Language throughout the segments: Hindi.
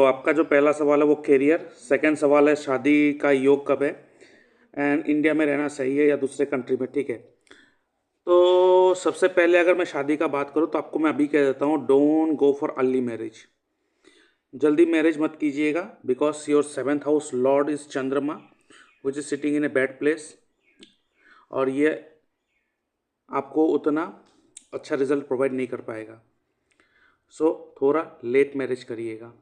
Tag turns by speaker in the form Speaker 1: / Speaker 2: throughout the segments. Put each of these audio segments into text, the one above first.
Speaker 1: आपका जो पहला सवाल है वो कैरियर, सेकंड सवाल है शादी का योग कब है, एंड इंडिया में रहना सही है या दूसरे कंट्री में, ठीक है। तो सबसे पहले अगर मैं शादी का बात करूँ तो आपको मैं अभी कह देता हूँ, don't go for early marriage. जल्दी मैरिज मत कीजिएगा, because your seventh house lord is Chandrama which is sitting in a bad place, और ये आपको उतना अच्छा रिजल्ट प्रोवाइड नहीं कर पाएगा। थोड़ा लेट मैरिज करिएगा,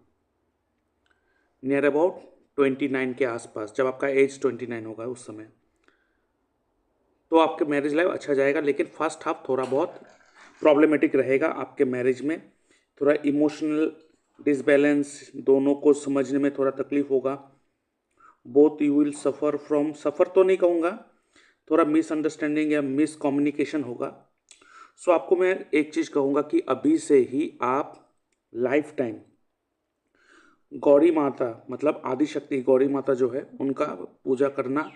Speaker 1: नियर अबाउट 29 के आसपास, जब आपका एज 29 होगा उस समय, तो आपके मैरिज लाइफ अच्छा जाएगा। लेकिन फर्स्ट हाफ थोड़ा बहुत प्रॉब्लमेटिक रहेगा आपके मैरिज में, थोड़ा इमोशनल डिसबैलेंस, दोनों को समझने में थोड़ा तकलीफ होगा। Both you will suffer from, suffer तो नहीं कहूँगा, थोड़ा मिसअंडरस्टैंडिंग या मिस कम्युनिकेशन होगा। आपको मैं एक चीज़ कहूँगा कि अभी से ही आप लाइफ टाइम गौरी माता, मतलब आदिशक्ति गौरी माता जो है, उनका पूजा करना,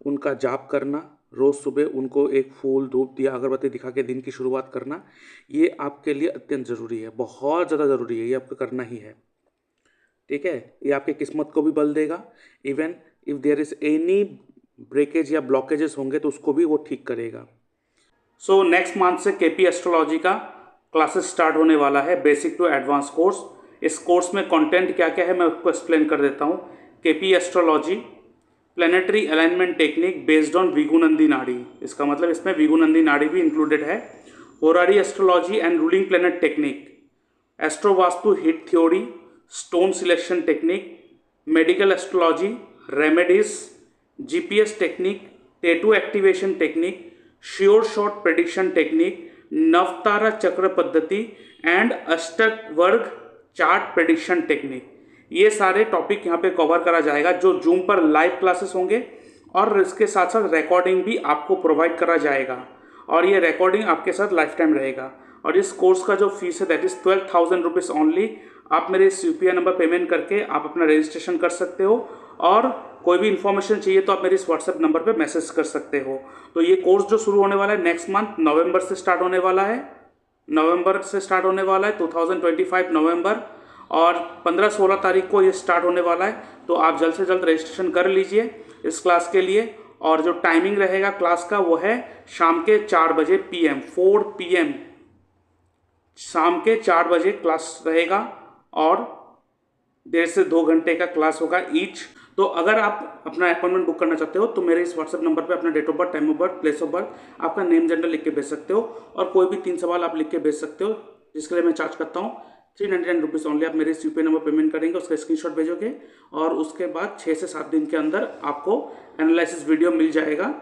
Speaker 1: उनका जाप करना, रोज़ सुबह उनको एक फूल धूप दिया अगरबत्ती दिखा के दिन की शुरुआत करना, ये आपके लिए अत्यंत ज़रूरी है, बहुत ज़्यादा ज़रूरी है, ये आपको करना ही है, ठीक है। ये आपकी किस्मत को भी बल देगा। Even if there is any breakage या ब्लॉकेजेस होंगे तो उसको भी वो ठीक करेगा। नेक्स्ट मंथ से केपी एस्ट्रोलॉजी का क्लासेस स्टार्ट होने वाला है, बेसिक टू एडवांस कोर्स। इस कोर्स में कंटेंट क्या क्या है मैं आपको एक्सप्लेन कर देता हूँ। KP astrology planetary alignment technique based on विगुनंदी नाड़ी, इसका मतलब इसमें विगुनंदी नाड़ी भी इंक्लूडेड है। Horary astrology and ruling planet technique, एस्ट्रोवास्तु hit theory, stone selection technique, medical astrology, remedies, GPS technique, tattoo activation technique, sure shot prediction technique, Navatara Chakra Paddhati and अष्टक वर्ग चार्ट प्रेडिक्शन टेक्निक, ये सारे टॉपिक यहाँ पे कवर करा जाएगा, जो जूम पर लाइव क्लासेस होंगे, और इसके साथ साथ रिकॉर्डिंग भी आपको प्रोवाइड करा जाएगा, और ये रिकॉर्डिंग आपके साथ लाइफ टाइम रहेगा। और इस कोर्स का जो फीस है दैट इज़ 12,000 रुपीज़ ओनली। आप मेरे इस यूपीआई नंबर पेमेंट करके आप अपना रजिस्ट्रेशन कर सकते हो, और कोई भी इन्फॉर्मेशन चाहिए तो आप मेरे इस व्हाट्सएप नंबर पे मैसेज कर सकते हो। तो ये कोर्स जो शुरू होने वाला है नेक्स्ट मंथ नवंबर से स्टार्ट होने वाला है, 2025 नवंबर, और 15-16 तारीख को ये स्टार्ट होने वाला है। तो आप जल्द से जल्द रजिस्ट्रेशन कर लीजिए इस क्लास के लिए। और जो टाइमिंग रहेगा क्लास का वो है शाम के 4 बजे PM, 4 PM, शाम के 4 बजे क्लास रहेगा, और 1.5 से 2 घंटे का क्लास होगा ईच। तो अगर आप अपना अपॉइंटमेंट बुक करना चाहते हो तो मेरे इस व्हाट्सएप नंबर पे अपना date of birth, time of birth, place of birth, आपका नेम जेंडर लिख के भेज सकते हो, और कोई भी 3 सवाल आप लिख के भेज सकते हो, जिसके लिए मैं चार्ज करता हूँ 399 रुपीज़ ओनली। आप मेरे इस यूपीआई नंबर पेमेंट करेंगे, उसका स्क्रीनशॉट भेजोगे, और उसके बाद 6 से 7 दिन के अंदर आपको एनालिसिस वीडियो मिल जाएगा।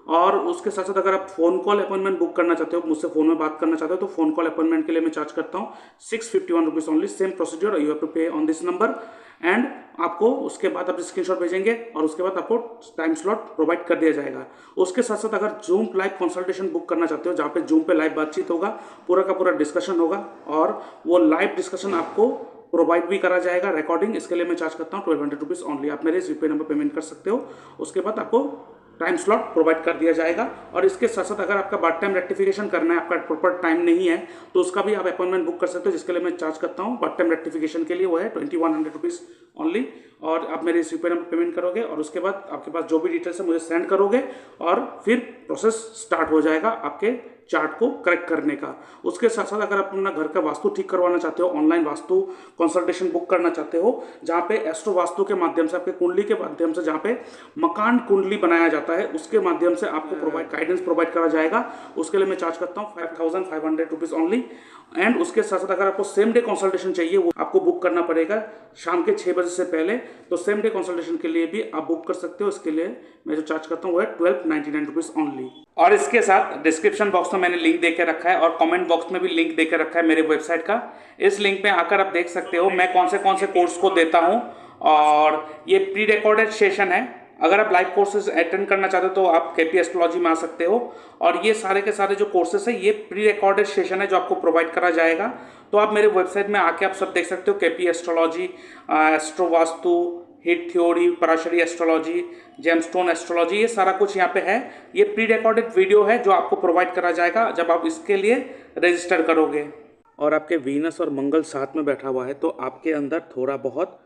Speaker 1: और उसके साथ साथ अगर आप फ़ोन कॉल अपॉइंटमेंट बुक करना चाहते हो, मुझसे फ़ोन में बात करना चाहते हो, तो फ़ोन कॉल अपॉइंटमेंट के लिए मैं चार्ज करता हूँ 651 rupees only. Same procedure, you have to pay on this number, and आपको उसके बाद आप स्क्रीनशॉट भेजेंगे, और उसके बाद आपको टाइम स्लॉट प्रोवाइड कर दिया जाएगा। उसके साथ साथ अगर जूम लाइव कंसल्टेशन बुक करना चाहते हो, जहाँ पे जूम पे लाइव बातचीत होगा, पूरा का पूरा डिस्कशन होगा, और वो लाइव डिस्कशन आपको प्रोवाइड भी करा जाएगा रिकॉर्डिंग, इसके लिए मैं चार्ज करता हूँ 1200 रुपीज़ ओनली। आप मेरे इस यूपीआई नंबर पेमेंट कर सकते हो, उसके बाद आपको टाइम स्लॉट प्रोवाइड कर दिया जाएगा। और इसके साथ साथ अगर आपका बर्थ टाइम रेक्टिफिकेशन करना है, आपका प्रॉपर टाइम नहीं है, तो उसका भी आप अपॉइंटमेंट बुक कर सकते हो, जिसके लिए मैं चार्ज करता हूँ बर्थ टाइम रेक्टिफिकेशन के लिए, वो है 2100 रुपीज़ ओनली। और आप मेरे इस यूपीआई नंबर पेमेंट करोगे, और उसके बाद आपके पास जो भी डिटेल्स है मुझे सेंड करोगे, और फिर प्रोसेस स्टार्ट हो जाएगा आपके चार्ट को करेक्ट करने का। उसके साथ साथ अगर आप अपना घर का वास्तु ठीक करवाना चाहते हो, ऑनलाइन वास्तु कंसल्टेशन बुक करना चाहते हो, जहाँ पे एस्ट्रो वास्तु के माध्यम से, आपके कुंडली के माध्यम से, जहाँ पे मकान कुंडली बनाया जाता है, उसके माध्यम से आपको गाइडेंस प्रोवाइड करा जाएगा, उसके लिए मैं चार्ज करता हूँ 5500 रुपीज़ ओनली। एंड उसके साथ साथ अगर आपको सेम डे कंसल्टेशन चाहिए, वो आपको बुक करना पड़ेगा शाम के 6 बजे से पहले। तो सेम डे कंसल्टेशन के लिए भी आप बुक कर सकते हो, इसके लिए मैं जो चार्ज करता हूँ वो है 1299 रुपीज़ ओनली। और इसके साथ डिस्क्रिप्शन बॉक्स में मैंने लिंक देके रखा है, और कमेंट बॉक्स में भी लिंक देके रखा है मेरे वेबसाइट का। इस लिंक पे आकर आप देख सकते हो मैं कौन से कोर्स को देता हूँ, और ये प्री रिकॉर्डेड सेशन है। अगर आप लाइव कोर्सेज अटेंड करना चाहते हो तो आप केपी एस्ट्रोलॉजी में आ सकते हो, और ये सारे के सारे जो कोर्सेज है ये प्री रिकॉर्डेड सेशन है जो आपको प्रोवाइड करा जाएगा। तो आप मेरे वेबसाइट में आके आप सब देख सकते हो, KP astrology, astro Vastu, hit theory, Parashari astrology, gemstone astrology, ये सारा कुछ यहाँ पे है। ये प्री रिकॉर्डेड वीडियो है जो आपको प्रोवाइड करा जाएगा जब आप इसके लिए रजिस्टर करोगे। और आपके वीनस और मंगल साथ में बैठा हुआ है तो आपके अंदर थोड़ा बहुत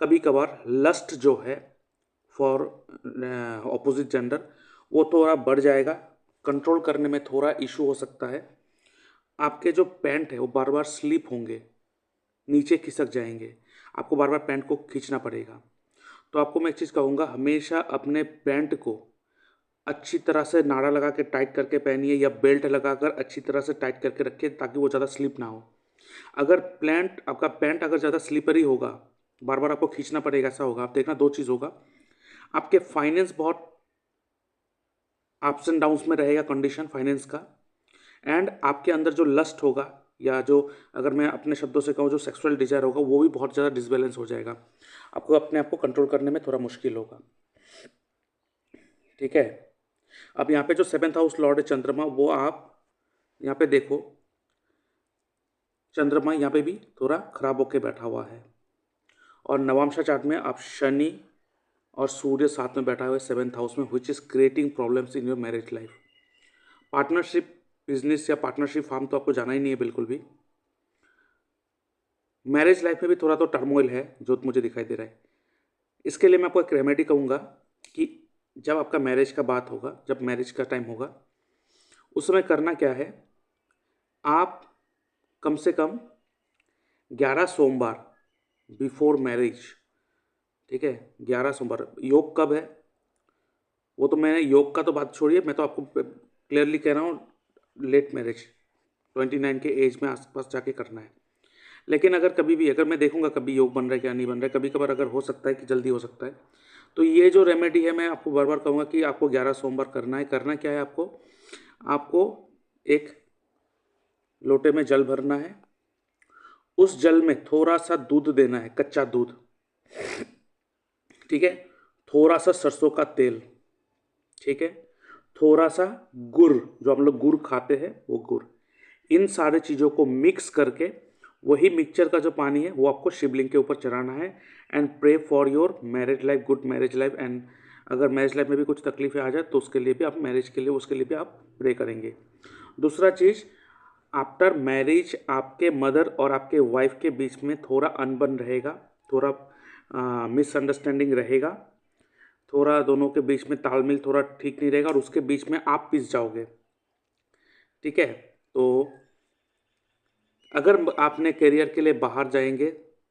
Speaker 1: कभी कभार लस्ट जो है फॉर ऑपोजिट जेंडर वो थोड़ा बढ़ जाएगा, कंट्रोल करने में थोड़ा इशू हो सकता है। आपके जो पैंट है वो बार बार स्लिप होंगे, नीचे खिसक जाएंगे, आपको बार बार पैंट को खींचना पड़ेगा। तो आपको मैं एक चीज़ कहूँगा, हमेशा अपने पैंट को अच्छी तरह से नाड़ा लगा के टाइट करके पहनिए या बेल्ट लगाकर अच्छी तरह से टाइट करके रखिए ताकि वो ज़्यादा स्लिप ना हो। अगर आपका पैंट अगर ज़्यादा स्लिपरी होगा, बार बार आपको खींचना पड़ेगा, ऐसा होगा, आप देखना दो चीज़ होगा, आपके फाइनेंस बहुत अप्स एंड डाउन्स में रहेगा, कंडीशन फाइनेंस का, एंड आपके अंदर जो लस्ट होगा या जो अगर मैं अपने शब्दों से कहूँ जो सेक्सुअल डिजायर होगा वो भी बहुत ज़्यादा डिसबैलेंस हो जाएगा, आपको अपने आप को कंट्रोल करने में थोड़ा मुश्किल होगा। ठीक है। अब यहाँ पे जो 7th हाउस लॉर्ड है चंद्रमा, वो आप यहाँ पे देखो, चंद्रमा यहाँ पे भी थोड़ा खराब होके बैठा हुआ है। और नवांशा चार्ट में आप शनि और सूर्य साथ में बैठा हुआ है 7th हाउस में, which is creating problems in your marriage life. Partnership business या पार्टनरशिप फार्म तो आपको जाना ही नहीं है बिल्कुल भी। मैरिज लाइफ में भी थोड़ा तो टर्मोइल है जो मुझे दिखाई दे रहा है। इसके लिए मैं आपको एक रेमेडी कहूँगा कि जब आपका मैरिज का बात होगा, जब मैरिज का टाइम होगा, उस समय करना क्या है, आप कम से कम 11 सोमवार बिफोर मैरिज, ठीक है, 11 सोमवार। योग कब है वो तो मैंने योग का तो बात छोड़िए, मैं तो आपको क्लियरली कह रहा हूँ लेट मैरिज 29 के एज में आसपास जाके करना है। लेकिन अगर कभी भी, अगर मैं देखूंगा कभी योग बन रहा है क्या नहीं बन रहा है, कभी कभार अगर हो सकता है कि जल्दी हो सकता है, तो ये जो रेमेडी है मैं आपको बार बार कहूँगा कि आपको 11 सोमवार करना है। करना क्या है आपको एक लोटे में जल भरना है, उस जल में थोड़ा सा दूध देना है, कच्चा दूध, ठीक है, थोड़ा सा सरसों का तेल, ठीक है, थोड़ा सा गुड़, जो हम लोग गुड़ खाते हैं वो गुड़, इन सारे चीज़ों को मिक्स करके वही मिक्सचर का जो पानी है वो आपको शिवलिंग के ऊपर चढ़ाना है and pray for your marriage life, good marriage life. And अगर मैरिज लाइफ में भी कुछ तकलीफें आ जाए तो उसके लिए भी आप मैरिज के लिए उसके लिए भी आप प्रे करेंगे। दूसरा चीज़, आफ्टर मैरिज आपके मदर और आपके वाइफ के बीच में थोड़ा अनबन रहेगा, थोड़ा मिसअंडरस्टैंडिंग रहेगा, थोड़ा दोनों के बीच में तालमेल थोड़ा ठीक नहीं रहेगा और उसके बीच में आप पिस जाओगे। ठीक है। तो अगर आपने करियर के लिए बाहर जाएंगे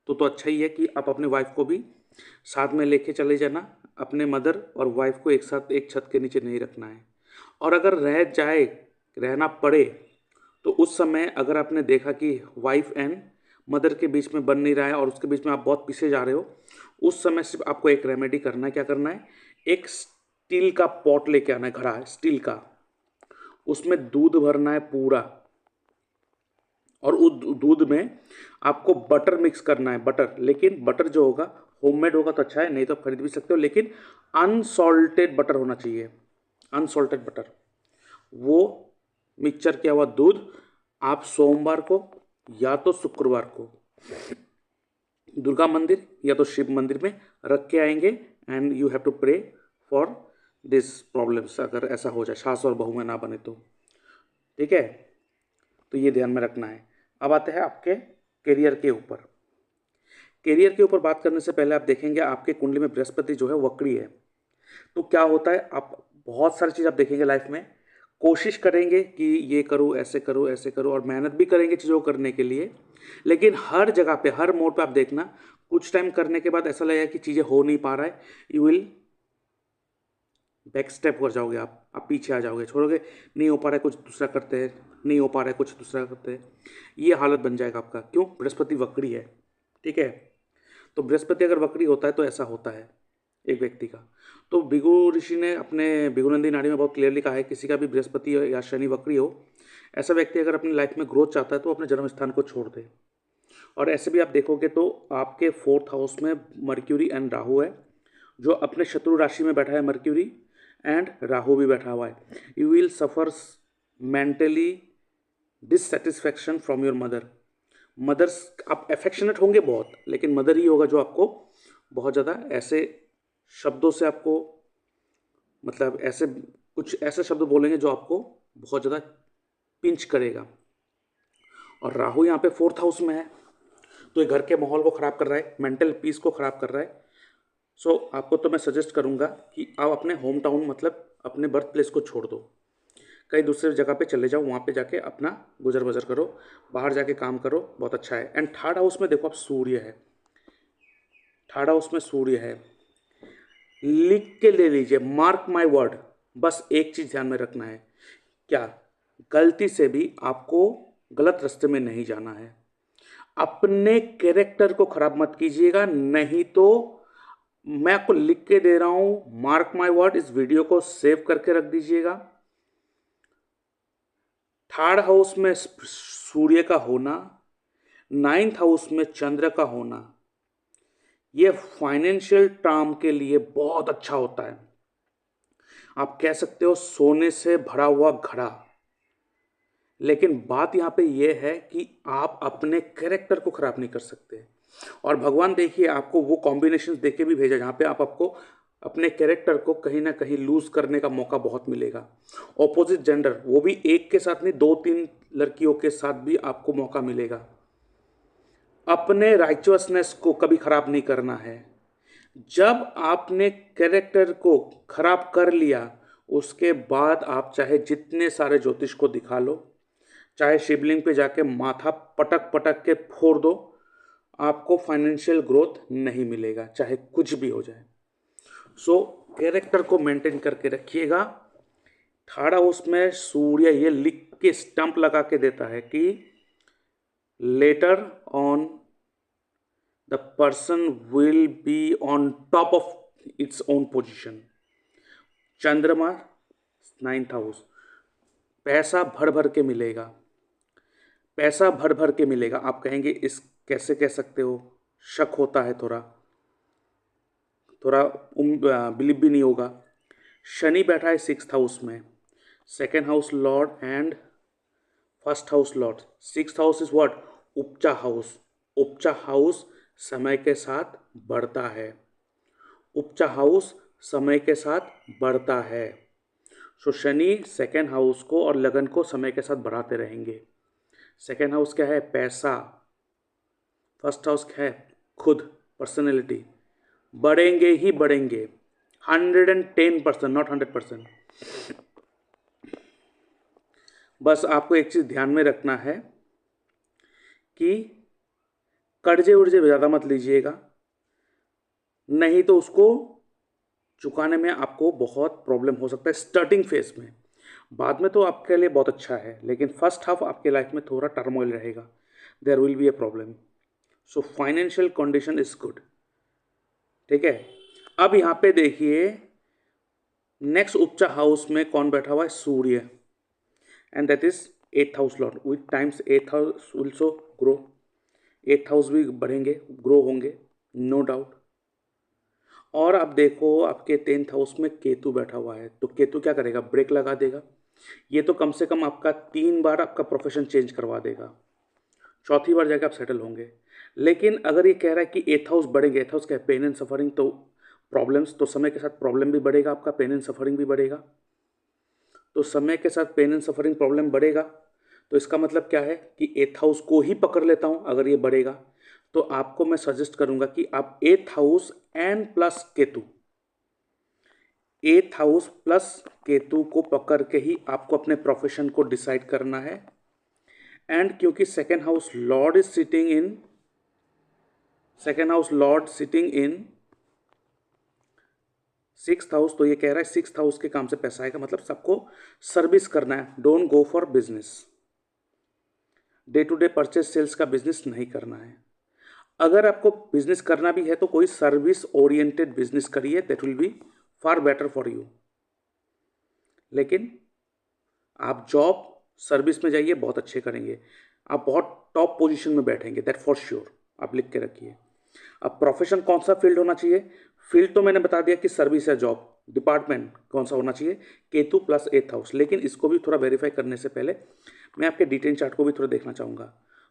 Speaker 1: तो अच्छा ही है कि आप अपने वाइफ को भी साथ में लेके चले जाना। अपने मदर और वाइफ को एक साथ एक छत के नीचे नहीं रखना है। और अगर रहना पड़े तो उस समय अगर आपने देखा कि वाइफ एंड मदर के बीच में बन नहीं रहा है और उसके बीच में आप बहुत पीछे जा रहे हो, उस समय सिर्फ आपको एक रेमेडी करना है। क्या करना है, एक स्टील का पॉट लेके आना है, घड़ा है स्टील का, उसमें दूध भरना है पूरा, और उस दूध में आपको बटर मिक्स करना है, बटर, लेकिन बटर जो होगा होममेड होगा तो अच्छा है, नहीं तो आप खरीद भी सकते हो, लेकिन अनसॉल्टेड बटर होना चाहिए, अनसॉल्टेड बटर। वो मिक्सचर किया हुआ दूध आप सोमवार को या तो शुक्रवार को दुर्गा मंदिर या तो शिव मंदिर में रख के आएंगे and you have to pray for this problems, अगर ऐसा हो जाए सास और बहू में ना बने तो। ठीक है, तो ये ध्यान में रखना है। अब आते हैं आपके करियर के ऊपर। करियर के ऊपर बात करने से पहले आप देखेंगे आपके कुंडली में बृहस्पति जो है वक्री है। तो क्या होता है, आप बहुत सारी चीज़ आप देखेंगे लाइफ में, कोशिश करेंगे कि ये करूँ, ऐसे करूँ, ऐसे करूँ, और मेहनत भी करेंगे चीज़ों को करने के लिए, लेकिन हर जगह पे, हर मोड़ पे आप देखना कुछ टाइम करने के बाद ऐसा लगेगा कि चीज़ें हो नहीं पा रहा है, यू विल बैक स्टेप हो जाओगे, आप पीछे आ जाओगे, छोड़ोगे, नहीं हो पा रहा है कुछ दूसरा करते हैं, नहीं हो पा रहा है कुछ दूसरा करते हैं, ये हालत बन जाएगा आपका। क्यों, बृहस्पति वक्री है। ठीक है, तो बृहस्पति अगर वक्री होता है तो ऐसा होता है एक व्यक्ति का। तो भृगु ऋषि ने अपने भृगुनंदी नाड़ी में बहुत क्लियरली कहा है, किसी का भी बृहस्पति या शनि वक्री हो, ऐसा व्यक्ति अगर अपनी लाइफ में ग्रोथ चाहता है तो अपने जन्म स्थान को छोड़ दे। और ऐसे भी आप देखोगे तो आपके 4th हाउस में मर्क्यूरी एंड राहु है, जो अपने शत्रु राशि में बैठा है मर्क्यूरी, एंड राहु भी बैठा हुआ है। You will suffer mentally dissatisfaction from your mothers. आप एफेक्शनेट होंगे बहुत, लेकिन मदर ही होगा जो आपको बहुत ज़्यादा ऐसे शब्दों से आपको, मतलब ऐसे कुछ ऐसे शब्द बोलेंगे जो आपको बहुत ज़्यादा पिंच करेगा। और राहु यहाँ पे 4th हाउस में है, तो ये घर के माहौल को ख़राब कर रहा है, मेंटल पीस को ख़राब कर रहा है। सो आपको तो मैं सजेस्ट करूँगा कि आप अपने होम टाउन मतलब अपने बर्थ प्लेस को छोड़ दो, कहीं दूसरी जगह पे चले जाओ, वहाँ पे जाके अपना गुजर बसर करो, बाहर जाके काम करो, बहुत अच्छा है। एंड 3rd हाउस में देखो आप सूर्य है, 3rd हाउस में सूर्य है, लिख के ले लीजिए, मार्क माय वर्ड। बस एक चीज़ ध्यान में रखना है, क्या गलती से भी आपको गलत रास्ते में नहीं जाना है, अपने कैरेक्टर को खराब मत कीजिएगा, नहीं तो मैं आपको लिख के दे रहा हूं, मार्क माय वर्ड, इस वीडियो को सेव करके रख दीजिएगा। 3rd हाउस में सूर्य का होना, 9th हाउस में चंद्र का होना, ये फाइनेंशियल टर्म के लिए बहुत अच्छा होता है। आप कह सकते हो सोने से भरा हुआ घड़ा, लेकिन बात यहाँ पे ये है कि आप अपने कैरेक्टर को खराब नहीं कर सकते। और भगवान देखिए आपको वो कॉम्बिनेशन दे के भी भेजा जहाँ पे आपको अपने कैरेक्टर को कहीं ना कहीं लूज करने का मौका बहुत मिलेगा। ऑपोजिट जेंडर, वो भी एक के साथ नहीं 2-3 लड़कियों के साथ भी आपको मौका मिलेगा। अपने राइचुअसनेस को कभी खराब नहीं करना है। जब आपने कैरेक्टर को खराब कर लिया, उसके बाद आप चाहे जितने सारे ज्योतिष को दिखा लो, चाहे शिवलिंग पे जाके माथा पटक पटक के फोड़ दो, आपको फाइनेंशियल ग्रोथ नहीं मिलेगा, चाहे कुछ भी हो जाए। सो कैरेक्टर को मेंटेन करके रखिएगा। 3rd हाउस में सूर्य ये लिख के स्टंप लगा के देता है कि later on the person will be on top of its own position. चंद्रमा 9th हाउस, पैसा भर भर के मिलेगा, पैसा भर भर के मिलेगा। आप कहेंगे इस कैसे कह सकते हो, शक होता है, थोड़ा बिलीव भी नहीं होगा। शनि बैठा है 6th हाउस में, 2nd house lord and 1st house lord. 6th house is what, उपचा हाउस। उपचा हाउस समय के साथ बढ़ता है, उपचा हाउस समय के साथ बढ़ता है। सो शनि 2nd हाउस को और लगन को समय के साथ बढ़ाते रहेंगे। 2nd हाउस क्या है, पैसा। 1st हाउस क्या है, खुद, पर्सनैलिटी। बढ़ेंगे ही बढ़ेंगे, 110%, नॉट 100%। बस आपको एक चीज़ ध्यान में रखना है कि कर्जे उर्जे ज़्यादा मत लीजिएगा, नहीं तो उसको चुकाने में आपको बहुत प्रॉब्लम हो सकता है स्टार्टिंग फेज में। बाद में तो आपके लिए बहुत अच्छा है, लेकिन फर्स्ट हाफ आपके लाइफ में थोड़ा टर्मोइल रहेगा, there will be a problem. So financial condition is good, ठीक है। अब यहाँ पे देखिए नेक्स्ट उपचा हाउस में कौन बैठा हुआ है, Surya, and that is 8th house lord. With times 8th house also grow, 8th house भी बढ़ेंगे, ग्रो होंगे, नो डाउट। और अब देखो आपके 10th हाउस में केतु बैठा हुआ है, तो केतु क्या करेगा, ब्रेक लगा देगा। ये तो कम से कम आपका 3 बार आपका प्रोफेशन चेंज करवा देगा, 4थी बार जाकर आप सेटल होंगे। लेकिन अगर ये कह रहा है कि 8th हाउस बढ़ेंगे, 8th हाउस क्या है, पेन एंड सफरिंग, तो प्रॉब्लम्स, तो समय के साथ प्रॉब्लम भी बढ़ेगा आपका, पेन एंड सफरिंग भी बढ़ेगा। तो समय के साथ पेन एंड सफरिंग प्रॉब्लम बढ़ेगा, तो इसका मतलब क्या है कि 8th हाउस को ही पकड़ लेता हूँ अगर ये बढ़ेगा। तो आपको मैं सजेस्ट करूंगा कि आप 8th house and plus Ketu, 8th house plus Ketu को पकड़ के ही आपको अपने प्रोफेशन को डिसाइड करना है। एंड क्योंकि 2nd house lord is sitting in, 2nd house Lord sitting in 6th house, तो ये कह रहा है 6th हाउस के काम से पैसा आएगा, मतलब सबको सर्विस करना है, don't go for business, day to day purchase sales का बिजनेस नहीं करना है। अगर आपको बिजनेस करना भी है तो कोई सर्विस ओरिएंटेड बिजनेस करिए, that will be far better for you. लेकिन आप जॉब सर्विस में जाइए, बहुत अच्छे करेंगे, आप बहुत टॉप पोजीशन में बैठेंगे, दैट फॉर श्योर, आप लिख के रखिए। अब प्रोफेशन कौन सा फील्ड होना चाहिए, फील्ड तो मैंने बता दिया कि सर्विस है, जॉब, डिपार्टमेंट कौन सा होना चाहिए, केतु प्लस 8th हाउस। लेकिन इसको भी थोड़ा वेरीफाई करने से पहले मैं आपके डिटेन चार्ट को भी थोड़ा देखना चाहूँगा।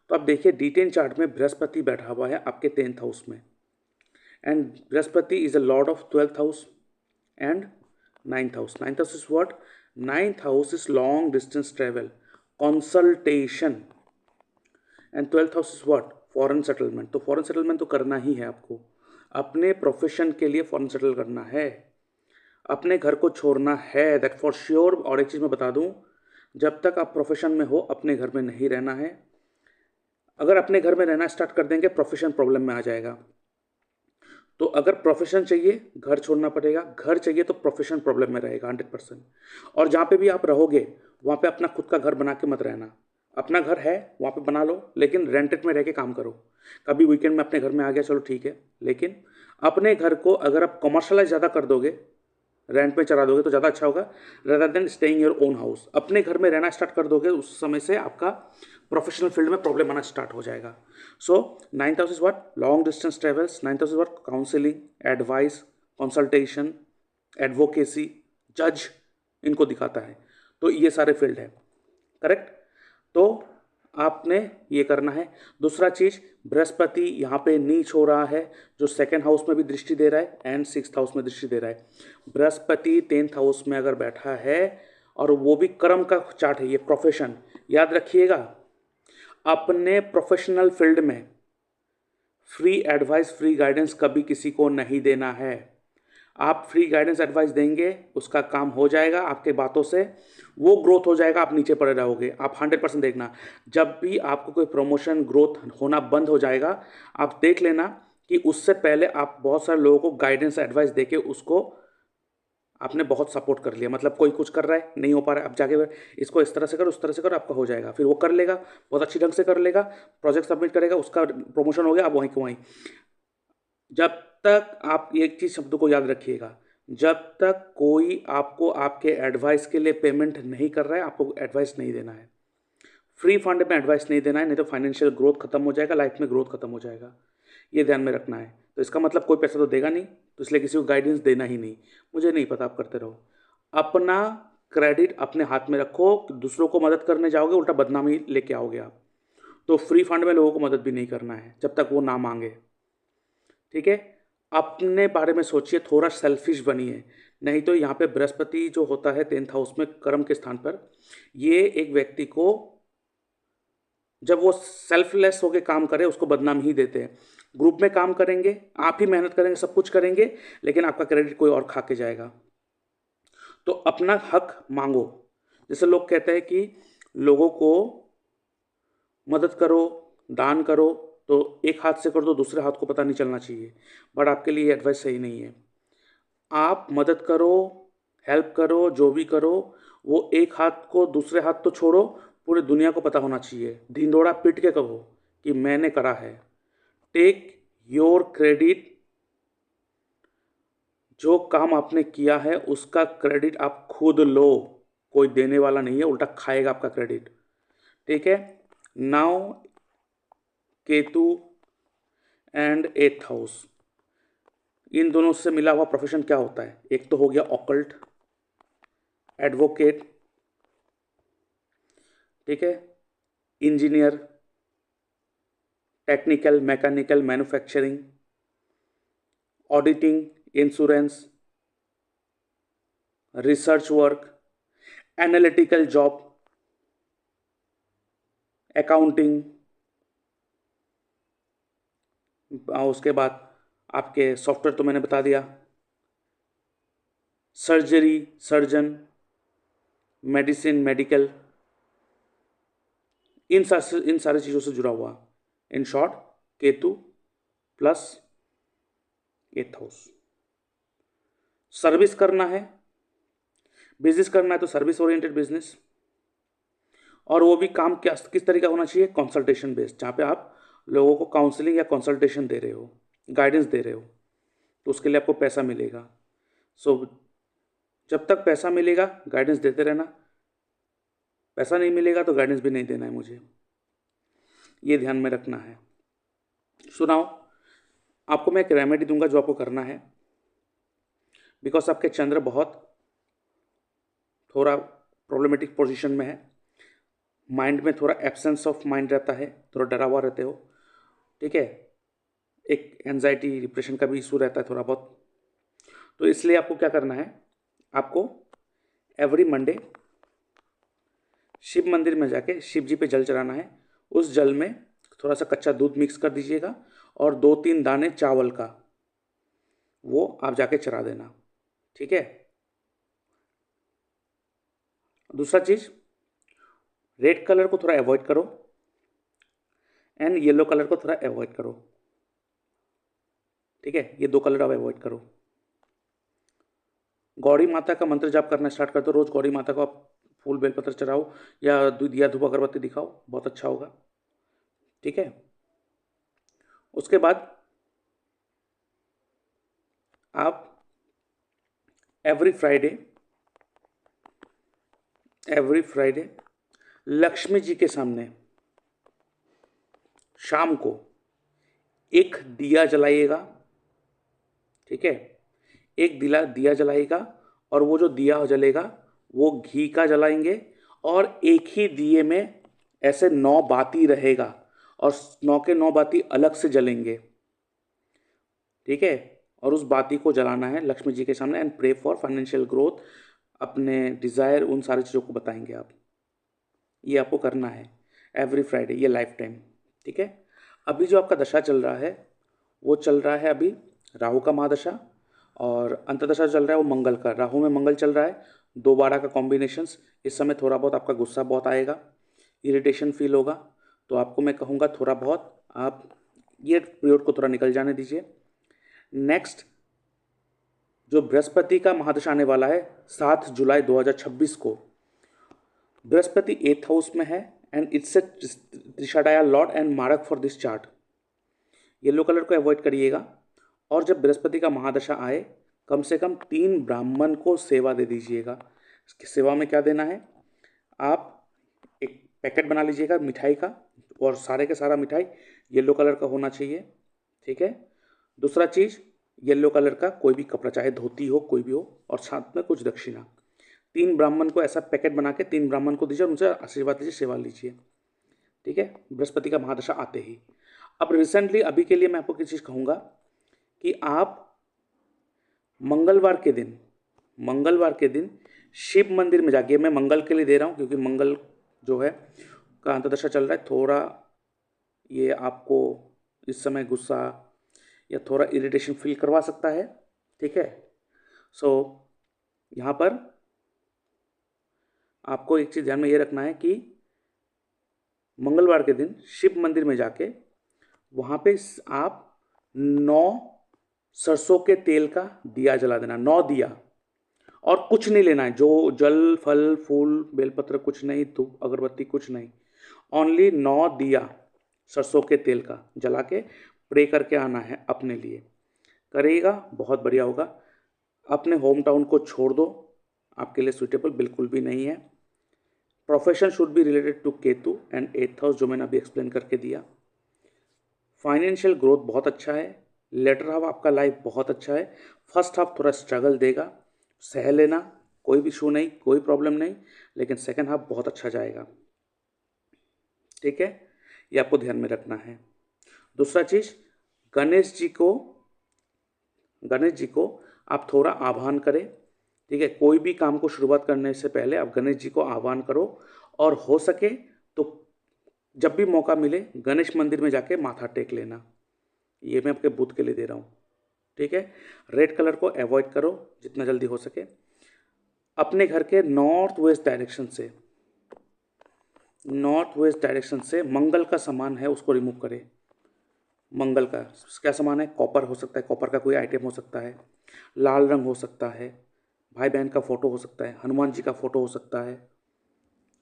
Speaker 1: तो आप देखिए डिटेन चार्ट में बृहस्पति बैठा हुआ है आपके 10th हाउस में, and Brihaspati is a Lord of 12th house and 9th house. 9th house is what, 9th house is long distance travel, consultation, and 12th house is what, foreign settlement. तो फॉरेन सेटलमेंट तो करना ही है आपको, अपने प्रोफेशन के लिए फॉरेन सेटल करना है, अपने घर को छोड़ना है, दैट फॉर श्योर। और एक चीज़ मैं बता दूं, जब तक आप प्रोफेशन में हो अपने घर में नहीं रहना है। अगर अपने घर में रहना स्टार्ट कर देंगे प्रोफेशन प्रॉब्लम में आ जाएगा। तो अगर प्रोफेशन चाहिए घर छोड़ना पड़ेगा, घर चाहिए तो प्रोफेशन प्रॉब्लम में रहेगा 100%। और जहाँ पे भी आप रहोगे वहाँ पे अपना खुद का घर बना के मत रहना। अपना घर है वहाँ पे बना लो, लेकिन रेंटेड में रह के काम करो। कभी वीकेंड में अपने घर में आ गया चलो ठीक है, लेकिन अपने घर को अगर आप कमर्शलाइज ज़्यादा कर दोगे, रेंट पे चला दोगे तो ज़्यादा अच्छा होगा, rather than staying your own house. अपने घर में रहना स्टार्ट कर दोगे उस समय से आपका प्रोफेशनल फील्ड में प्रॉब्लम आना स्टार्ट हो जाएगा। सो 9th house is what, long distance travels. 9th house is what, counselling, advice, consultation, advocacy, जज, इनको दिखाता है। तो ये सारे फील्ड है, करेक्ट। तो आपने ये करना है। दूसरा चीज, बृहस्पति यहाँ पे नीच हो रहा है, जो 2nd हाउस में भी दृष्टि दे रहा है एंड 6th हाउस में दृष्टि दे रहा है। बृहस्पति 10th हाउस में अगर बैठा है और वो भी कर्म का चार्ट है, ये प्रोफेशन, याद रखिएगा अपने प्रोफेशनल फील्ड में फ्री एडवाइस, फ्री गाइडेंस कभी किसी को नहीं देना है। आप फ्री गाइडेंस एडवाइस देंगे उसका काम हो जाएगा, आपके बातों से वो ग्रोथ हो जाएगा, आप नीचे पड़े रहोगे। आप 100% देखना, जब भी आपको कोई प्रमोशन ग्रोथ होना बंद हो जाएगा, आप देख लेना कि उससे पहले आप बहुत सारे लोगों को गाइडेंस एडवाइस देके उसको आपने बहुत सपोर्ट कर लिया। मतलब कोई कुछ कर रहा है नहीं हो पा रहा है, अब जाके इसको इस तरह से करो उस तरह से करो, आपका हो जाएगा। फिर वो कर लेगा, बहुत अच्छी ढंग से कर लेगा, प्रोजेक्ट सबमिट करेगा, उसका प्रमोशन हो गया, आप वहीं के वहीं। जब तक आप एक चीज शब्द को याद रखिएगा, जब तक कोई आपको आपके एडवाइस के लिए पेमेंट नहीं कर रहा है आपको एडवाइस नहीं देना है। फ्री फंड में एडवाइस नहीं देना है, नहीं तो फाइनेंशियल ग्रोथ खत्म हो जाएगा, लाइफ में ग्रोथ खत्म हो जाएगा। ये ध्यान में रखना है। तो इसका मतलब कोई पैसा तो देगा नहीं, तो इसलिए किसी को गाइडेंस देना ही नहीं। मुझे नहीं पता, आप करते रहो। अपना क्रेडिट अपने हाथ में रखो, दूसरों को मदद करने जाओगे उल्टा बदनामी लेके आओगे आप। तो फ्री फंड में लोगों को मदद भी नहीं करना है जब तक वो ना मांगे, ठीक है। अपने बारे में सोचिए, थोड़ा सेल्फिश बनिए, नहीं तो यहाँ पे बृहस्पति जो होता है 10th हाउस में कर्म के स्थान पर, ये एक व्यक्ति को जब वो सेल्फलेस होकर काम करे उसको बदनाम ही देते हैं। ग्रुप में काम करेंगे, आप ही मेहनत करेंगे, सब कुछ करेंगे, लेकिन आपका क्रेडिट कोई और खा के जाएगा। तो अपना हक मांगो। जैसे लोग कहते हैं कि लोगों को मदद करो, दान करो, तो एक हाथ से कर दो दूसरे हाथ को पता नहीं चलना चाहिए, बट आपके लिए ये एडवाइस सही नहीं है। आप मदद करो, हेल्प करो, जो भी करो, वो एक हाथ को दूसरे हाथ तो छोड़ो, पूरी दुनिया को पता होना चाहिए। ढिंडोरा पीट के कहो कि मैंने करा है। टेक योर क्रेडिट, जो काम आपने किया है उसका क्रेडिट आप खुद लो, कोई देने वाला नहीं है, उल्टा खाएगा आपका क्रेडिट, ठीक है। Now Ketu and 8th house, इन दोनों से मिला हुआ प्रोफेशन क्या होता है? एक तो हो गया ऑकल्ट, एडवोकेट, ठीक है, engineer, technical, mechanical, manufacturing, auditing, insurance, research work, analytical job, accounting, उसके बाद आपके सॉफ्टवेयर तो मैंने बता दिया, सर्जरी, सर्जन, मेडिसिन, मेडिकल, इन सारी चीज़ों से जुड़ा हुआ। In short, Ketu plus 8th house. Service करना है, बिजनेस करना है तो सर्विस ओरिएंटेड बिजनेस, और वो भी काम क्या किस तरह का होना चाहिए? कंसल्टेशन बेस्ड, जहाँ पे आप लोगों को काउंसलिंग या कंसल्टेशन दे रहे हो, गाइडेंस दे रहे हो, तो उसके लिए आपको पैसा मिलेगा। सो जब तक पैसा मिलेगा गाइडेंस देते रहना, पैसा नहीं मिलेगा तो गाइडेंस भी नहीं देना है मुझे, ये ध्यान में रखना है। सुनाओ, आपको मैं एक रेमेडी दूंगा जो आपको करना है, बिकॉज आपके चंद्र बहुत थोड़ा प्रॉब्लमेटिक पोजीशन में है, माइंड में थोड़ा एब्सेंस ऑफ माइंड रहता है, थोड़ा डरा हुआ रहते हो, ठीक है, एक एंजाइटी डिप्रेशन का भी इशू रहता है थोड़ा बहुत। तो इसलिए आपको क्या करना है, आपको एवरी मंडे शिव मंदिर में जाके शिव जी पे जल चढ़ाना है। उस जल में थोड़ा सा कच्चा दूध मिक्स कर दीजिएगा और 2-3 दाने चावल का, वो आप जाके चरा देना, ठीक है। दूसरा चीज़, रेड कलर को थोड़ा अवॉइड करो एंड येलो कलर को थोड़ा अवॉइड करो, ठीक है। ये 2 कलर आप अवॉइड करो। गौरी माता का मंत्र जाप करना स्टार्ट कर दो। रोज गौरी माता को आप फूल बेलपत्र चढ़ाओ या दिया धूप अगरबत्ती दिखाओ, बहुत अच्छा होगा, ठीक है। उसके बाद आप एवरी फ्राइडे लक्ष्मी जी के सामने शाम को एक दिया जलाइएगा, ठीक है। एक दिया जलाइएगा और वो जो दिया जलेगा वो घी का जलाएंगे और एक ही दिए में ऐसे 9 बाती रहेगा और 9 के 9 बाती अलग से जलेंगे, ठीक है। और उस बाती को जलाना है लक्ष्मी जी के सामने and pray for financial growth, अपने डिज़ायर, उन सारी चीज़ों को बताएंगे आप। ये आपको करना है एवरी फ्राइडे, ये लाइफ टाइम, ठीक है। अभी जो आपका दशा चल रहा है वो चल रहा है अभी राहु का महादशा और अंतदशा चल रहा है वो मंगल का। राहु में मंगल चल रहा है, 2-12 का कॉम्बिनेशंस। इस समय थोड़ा बहुत आपका गुस्सा बहुत आएगा, इरिटेशन फील होगा, तो आपको मैं कहूँगा थोड़ा बहुत आप ये पीरियड को थोड़ा निकल जाने दीजिए। नेक्स्ट जो बृहस्पति का महादशा आने वाला है 7 जुलाई 2026 को, बृहस्पति 8th हाउस में है एंड इट्स ए त्रिषाडाया lord and mark for this chart. Yellow colour को अवॉइड करिएगा और जब बृहस्पति का महादशा आए कम से कम 3 ब्राह्मण को सेवा दे दीजिएगा। इसकी सेवा में क्या देना है, आप एक पैकेट बना लीजिएगा मिठाई का और सारे के सारा मिठाई येलो कलर का होना चाहिए, ठीक है। दूसरा चीज़, येलो कलर का कोई भी कपड़ा, चाहे धोती हो कोई भी हो, और साथ में कुछ दक्षिणा। 3 ब्राह्मण को ऐसा पैकेट बना के 3 ब्राह्मण को दीजिए और उनसे आशीर्वाद लीजिए, सेवा लीजिए, ठीक है, बृहस्पति का महादशा आते ही। अब रिसेंटली अभी के लिए मैं आपको किसी चीज़ कहूँगा कि आप मंगलवार के दिन शिव मंदिर में जाके, मैं मंगल के लिए दे रहा हूँ क्योंकि मंगल जो है का अंतदशा चल रहा है, थोड़ा ये आपको इस समय गुस्सा या थोड़ा इरिटेशन फील करवा सकता है, ठीक है। सो यहाँ पर आपको एक चीज़ ध्यान में ये रखना है कि मंगलवार के दिन शिव मंदिर में जाके वहाँ पे आप 9 सरसों के तेल का दिया जला देना, 9 दिया, और कुछ नहीं लेना है, जो जल फल फूल बेलपत्र कुछ नहीं, धूप अगरबत्ती कुछ नहीं, ओनली 9 दिया सरसों के तेल का जला के प्रे करके आना है अपने लिए। करेगा बहुत बढ़िया होगा। अपने होम टाउन को छोड़ दो, आपके लिए सूटेबल बिल्कुल भी नहीं है। Profession should be related to Ketu and 8th house, जो मैंने अभी एक्सप्लेन करके दिया। फाइनेंशियल ग्रोथ बहुत अच्छा है। लेटर हाफ आपका लाइफ बहुत अच्छा है। फर्स्ट हाफ थोड़ा स्ट्रगल देगा, सह लेना, कोई भी इशू नहीं, कोई प्रॉब्लम नहीं, लेकिन सेकेंड हाफ बहुत अच्छा जाएगा, ठीक है। ये आपको ध्यान में रखना है। दूसरा चीज़, गणेश जी को आप थोड़ा आह्वान करें, ठीक है। कोई भी काम को शुरुआत करने से पहले आप गणेश जी को आह्वान करो और हो सके तो जब भी मौका मिले गणेश मंदिर में जाके माथा टेक लेना। ये मैं आपके बुद्ध के लिए दे रहा हूँ, ठीक है। रेड कलर को अवॉइड करो जितना जल्दी हो सके। अपने घर के नॉर्थ वेस्ट डायरेक्शन से मंगल का सामान है उसको रिमूव करें। मंगल का क्या सामान है, कॉपर हो सकता है, कॉपर का कोई आइटम हो सकता है, लाल रंग हो सकता है, भाई बहन का फोटो हो सकता है, हनुमान जी का फोटो हो सकता है,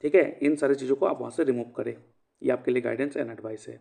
Speaker 1: ठीक है। इन सारी चीज़ों को आप वहाँ से रिमूव करें। ये आपके लिए गाइडेंस एंड एडवाइस है।